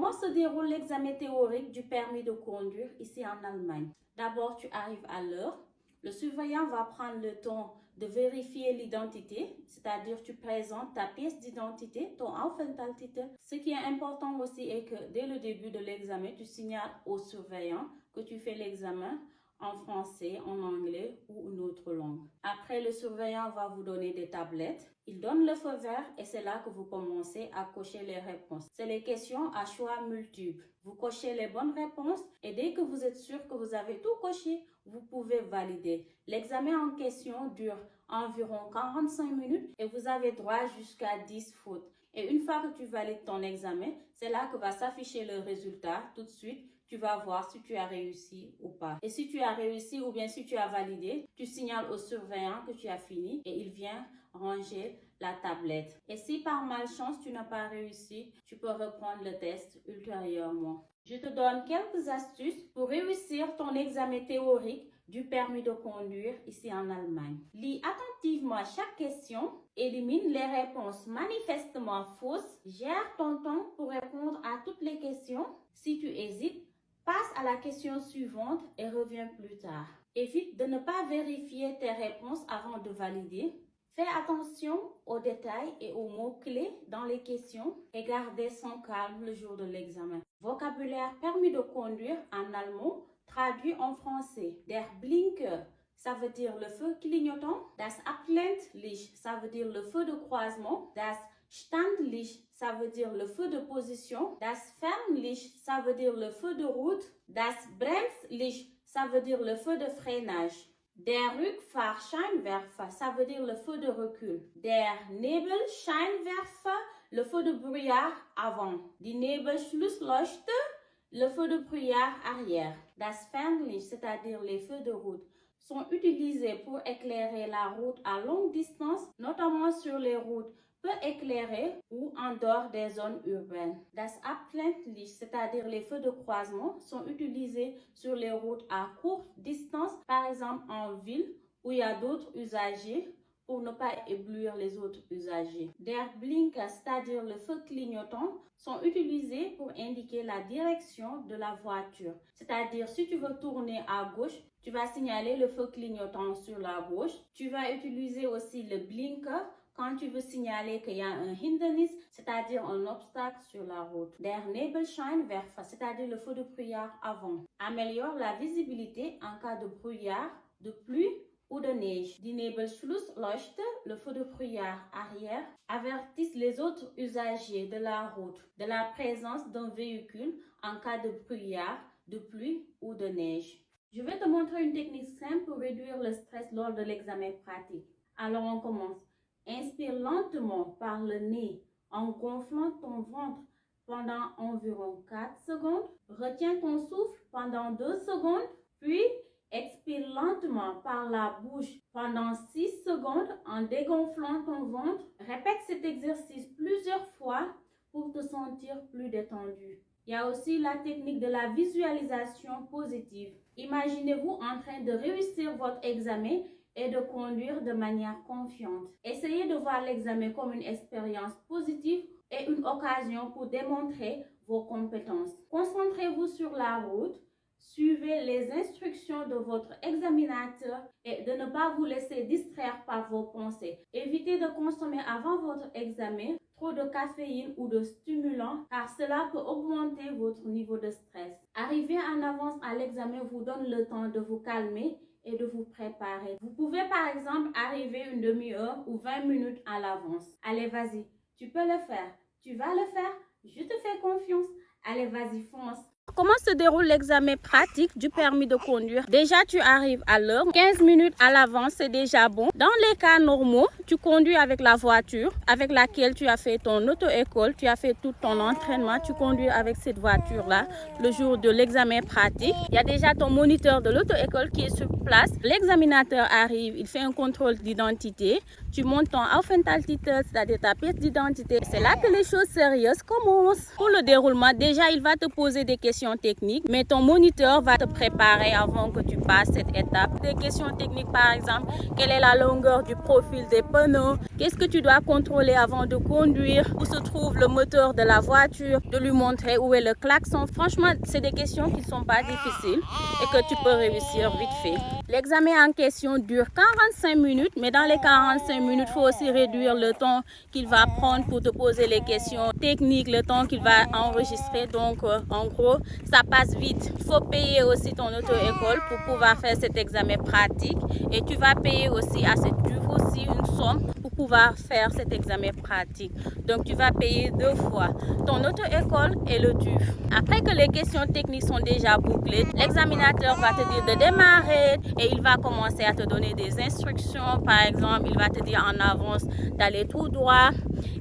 Comment se déroule l'examen théorique du permis de conduire ici en Allemagne? D'abord, tu arrives à l'heure. Le surveillant va prendre le temps de vérifier l'identité, c'est-à-dire tu présentes ta pièce d'identité, ton Aufenthaltstitel. Ce qui est important aussi est que dès le début de l'examen, tu signales au surveillant que tu fais l'examen en français, en anglais ou une autre langue. Après, le surveillant va vous donner des tablettes. Il donne le feu vert et c'est là que vous commencez à cocher les réponses. C'est les questions à choix multiples. Vous cochez les bonnes réponses et dès que vous êtes sûr que vous avez tout coché, vous pouvez valider. L'examen en question dure environ 45 minutes et vous avez droit jusqu'à 10 fautes. Et une fois que tu valides ton examen, c'est là que va s'afficher le résultat tout de suite. Tu vas voir si tu as réussi ou pas. Et si tu as réussi ou bien si tu as validé, tu signales au surveillant que tu as fini et il vient ranger la tablette. Et si par malchance tu n'as pas réussi, tu peux reprendre le test ultérieurement. Je te donne quelques astuces pour réussir ton examen théorique du permis de conduire ici en Allemagne. Lis attentivement chaque question, élimine les réponses manifestement fausses, gère ton temps pour répondre à toutes les questions. Si tu hésites, passe à la question suivante et reviens plus tard. Évite de ne pas vérifier tes réponses avant de valider. Fais attention aux détails et aux mots-clés dans les questions et gardez son calme le jour de l'examen. Vocabulaire permis de conduire en allemand, traduit en français. Der Blinker, ça veut dire le feu clignotant. Das Abblendlicht, ça veut dire le feu de croisement. Das Standlicht, ça veut dire le feu de position. Das Fernlicht, ça veut dire le feu de route. Das Bremslicht, ça veut dire le feu de freinage. Der Rückfahrscheinwerfer, ça veut dire le feu de recul. Der Nebelscheinwerfer, le feu de brouillard avant. Die Nebelschlussleuchte, le feu de brouillard arrière. Das Fernlicht, c'est-à-dire les feux de route, sont utilisés pour éclairer la route à longue distance, notamment sur les routes peu éclairées ou en dehors des zones urbaines. Das Abblendlicht, c'est-à-dire les feux de croisement, sont utilisés sur les routes à courte distance, par exemple en ville où il y a d'autres usagers, pour ne pas éblouir les autres usagers. Der Blinker, c'est-à-dire le feu clignotant, sont utilisés pour indiquer la direction de la voiture. C'est-à-dire, si tu veux tourner à gauche, tu vas signaler le feu clignotant sur la gauche. Tu vas utiliser aussi le blinker quand tu veux signaler qu'il y a un Hindernis, c'est-à-dire un obstacle sur la route. Der Nebelscheinwerfer, c'est-à-dire le feu de brouillard avant, améliore la visibilité en cas de brouillard, de pluie ou de neige. Die Nebelschlussleuchte, le feu de brouillard arrière, avertissent les autres usagers de la route de la présence d'un véhicule en cas de brouillard, de pluie ou de neige. Je vais te montrer une technique simple pour réduire le stress lors de l'examen pratique. Alors on commence. Inspire lentement par le nez en gonflant ton ventre pendant environ 4 secondes. Retiens ton souffle pendant 2 secondes, puis expire lentement par la bouche pendant 6 secondes en dégonflant ton ventre. Répète cet exercice plusieurs fois pour te sentir plus détendu. Il y a aussi la technique de la visualisation positive. Imaginez-vous en train de réussir votre examen et de conduire de manière confiante. Essayez de voir l'examen comme une expérience positive et une occasion pour démontrer vos compétences. Concentrez-vous sur la route, suivez les instructions de votre examinateur et de ne pas vous laisser distraire par vos pensées. Évitez de consommer avant votre examen trop de caféine ou de stimulants car cela peut augmenter votre niveau de stress. Arriver en avance à l'examen vous donne le temps de vous calmer et de vous préparer. Vous pouvez par exemple arriver une demi-heure ou 20 minutes à l'avance. Allez, vas-y, tu peux le faire. Tu vas le faire. Je te fais confiance. Allez, vas-y, fonce. Comment se déroule l'examen pratique du permis de conduire? Déjà, tu arrives à l'heure. 15 minutes à l'avance, c'est déjà bon. Dans les cas normaux, tu conduis avec la voiture avec laquelle tu as fait ton auto-école. Tu as fait tout ton entraînement. Tu conduis avec cette voiture-là le jour de l'examen pratique. Il y a déjà ton moniteur de l'auto-école qui est sur place. L'examinateur arrive, il fait un contrôle d'identité. Tu montes ton Aufenthaltstitel, c'est-à-dire ta pièce d'identité. C'est là que les choses sérieuses commencent. Pour le déroulement, déjà, il va te poser des questions questions techniques, mais ton moniteur va te préparer avant que tu passes cette étape. Des questions techniques, par exemple, quelle est la longueur du profil des pneus, qu'est-ce que tu dois contrôler avant de conduire, où se trouve le moteur de la voiture, de lui montrer où est le klaxon. Franchement, c'est des questions qui ne sont pas difficiles et que tu peux réussir vite fait. L'examen en question dure 45 minutes, mais dans les 45 minutes, il faut aussi réduire le temps qu'il va prendre pour te poser les questions techniques, le temps qu'il va enregistrer. Donc, en gros, ça passe vite. Il faut payer aussi ton auto-école pour pouvoir faire cet examen pratique. Et tu vas payer aussi à cette TUV aussi une somme pour pouvoir faire cet examen pratique. Donc, tu vas payer 2 fois, ton auto-école et le TUV. Après que les questions techniques sont déjà bouclées, l'examinateur va te dire de démarrer et il va commencer à te donner des instructions. Par exemple, il va te dire en avance d'aller tout droit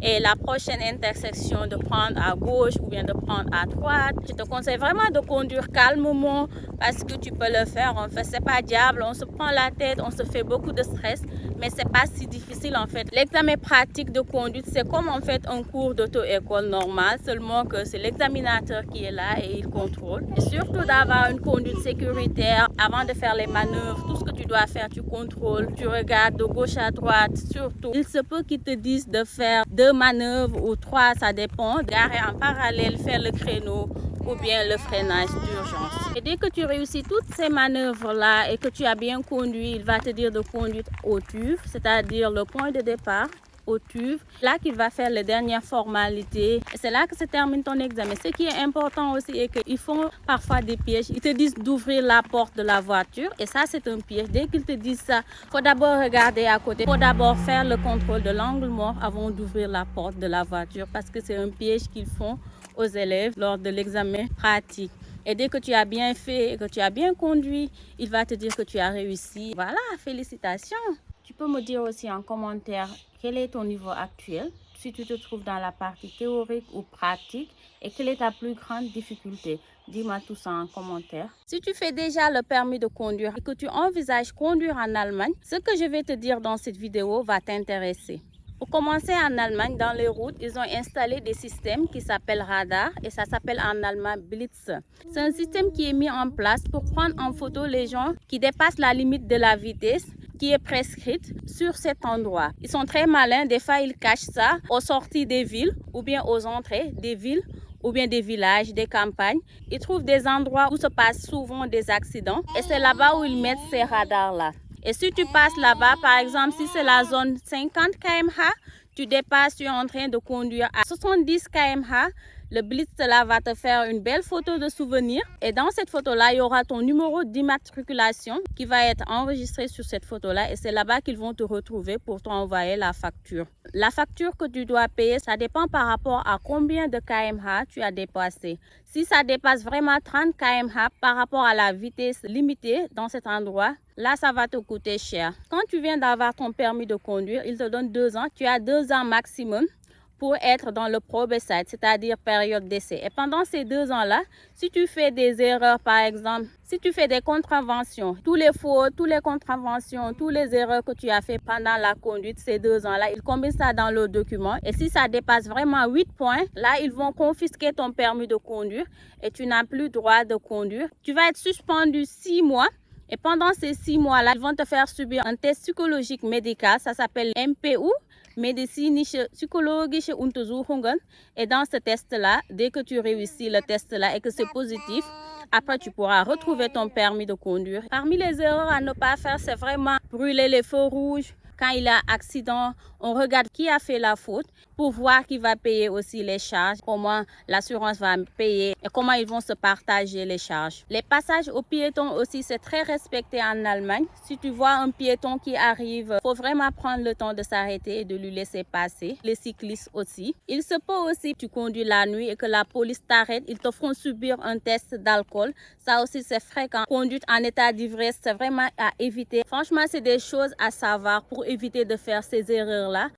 et la prochaine intersection de prendre à gauche ou bien de prendre à droite. Je te conseille vraiment de conduire calmement parce que tu peux le faire. En fait, c'est pas diable, on se prend la tête, on se fait beaucoup de stress, mais c'est pas si difficile en fait. L'examen pratique de conduite, c'est comme en fait un cours d'auto-école normal, seulement que c'est l'examinateur qui est là et il contrôle. Et surtout d'avoir une conduite sécuritaire avant de faire les manœuvres. Tout ce que tu dois faire, tu contrôles, tu regardes de gauche à droite. Surtout, il se peut qu'ils te disent de faire 2 manœuvres ou 3, ça dépend. Garer en parallèle, faire le créneau ou bien le freinage d'urgence. Et dès que tu réussis toutes ces manœuvres-là et que tu as bien conduit, il va te dire de conduire au TUV, c'est-à-dire le point de départ au TUV, là qu'il va faire les dernières formalités. Et c'est là que se termine ton examen. Ce qui est important aussi est qu'ils font parfois des pièges. Ils te disent d'ouvrir la porte de la voiture et ça c'est un piège. Dès qu'ils te disent ça, il faut d'abord regarder à côté. Il faut d'abord faire le contrôle de l'angle mort avant d'ouvrir la porte de la voiture parce que c'est un piège qu'ils font aux élèves lors de l'examen pratique. Et dès que tu as bien fait et que tu as bien conduit, il va te dire que tu as réussi. Voilà, félicitations. Tu peux me dire aussi en commentaire quel est ton niveau actuel, si tu te trouves dans la partie théorique ou pratique et quelle est ta plus grande difficulté. Dis-moi tout ça en commentaire. Si tu fais déjà le permis de conduire et que tu envisages conduire en Allemagne, ce que je vais te dire dans cette vidéo va t'intéresser. Pour commencer, en Allemagne, dans les routes, ils ont installé des systèmes qui s'appellent radar et ça s'appelle en allemand Blitz. C'est un système qui est mis en place pour prendre en photo les gens qui dépassent la limite de la vitesse qui est prescrite sur cet endroit. Ils sont très malins, des fois ils cachent ça aux sorties des villes ou bien aux entrées des villes ou bien des villages, des campagnes. Ils trouvent des endroits où se passent souvent des accidents et c'est là-bas où ils mettent ces radars-là. Et si tu passes là-bas, par exemple, si c'est la zone 50 km/h, tu dépasses, tu es en train de conduire à 70 km/h, le Blitz là va te faire une belle photo de souvenir. Et dans cette photo-là, il y aura ton numéro d'immatriculation qui va être enregistré sur cette photo-là. Et c'est là-bas qu'ils vont te retrouver pour t'envoyer la facture. La facture que tu dois payer, ça dépend par rapport à combien de km/h tu as dépassé. Si ça dépasse vraiment 30 km/h par rapport à la vitesse limitée dans cet endroit, là, ça va te coûter cher. Quand tu viens d'avoir ton permis de conduire, il te donne 2 ans. Tu as 2 ans maximum pour être dans le probezeit, c'est-à-dire période d'essai. Et pendant ces 2 ans-là, si tu fais des erreurs, par exemple, si tu fais des contraventions, tous les fautes, toutes les contraventions, toutes les erreurs que tu as fait pendant la conduite ces 2 ans-là, ils combinent ça dans le document. Et si ça dépasse vraiment 8 points, là, ils vont confisquer ton permis de conduire et tu n'as plus droit de conduire. Tu vas être suspendu 6 mois. Et pendant ces 6 mois-là, ils vont te faire subir un test psychologique médical, ça s'appelle MPU, Medizinische Psychologische Untersuchungen. Et dans ce test-là, dès que tu réussis le test-là et que c'est positif, après tu pourras retrouver ton permis de conduire. Parmi les erreurs à ne pas faire, c'est vraiment brûler les feux rouges. Quand il y a accident, on regarde qui a fait la faute pour voir qui va payer aussi les charges, comment l'assurance va payer et comment ils vont se partager les charges. Les passages aux piétons aussi, c'est très respecté en Allemagne. Si tu vois un piéton qui arrive, il faut vraiment prendre le temps de s'arrêter et de lui laisser passer. Les cyclistes aussi. Il se peut aussi que tu conduis la nuit et que la police t'arrête. Ils te font subir un test d'alcool. Ça aussi, c'est fréquent. Conduite en état d'ivresse, c'est vraiment à éviter. Franchement, c'est des choses à savoir pour éviter de faire ces erreurs-là.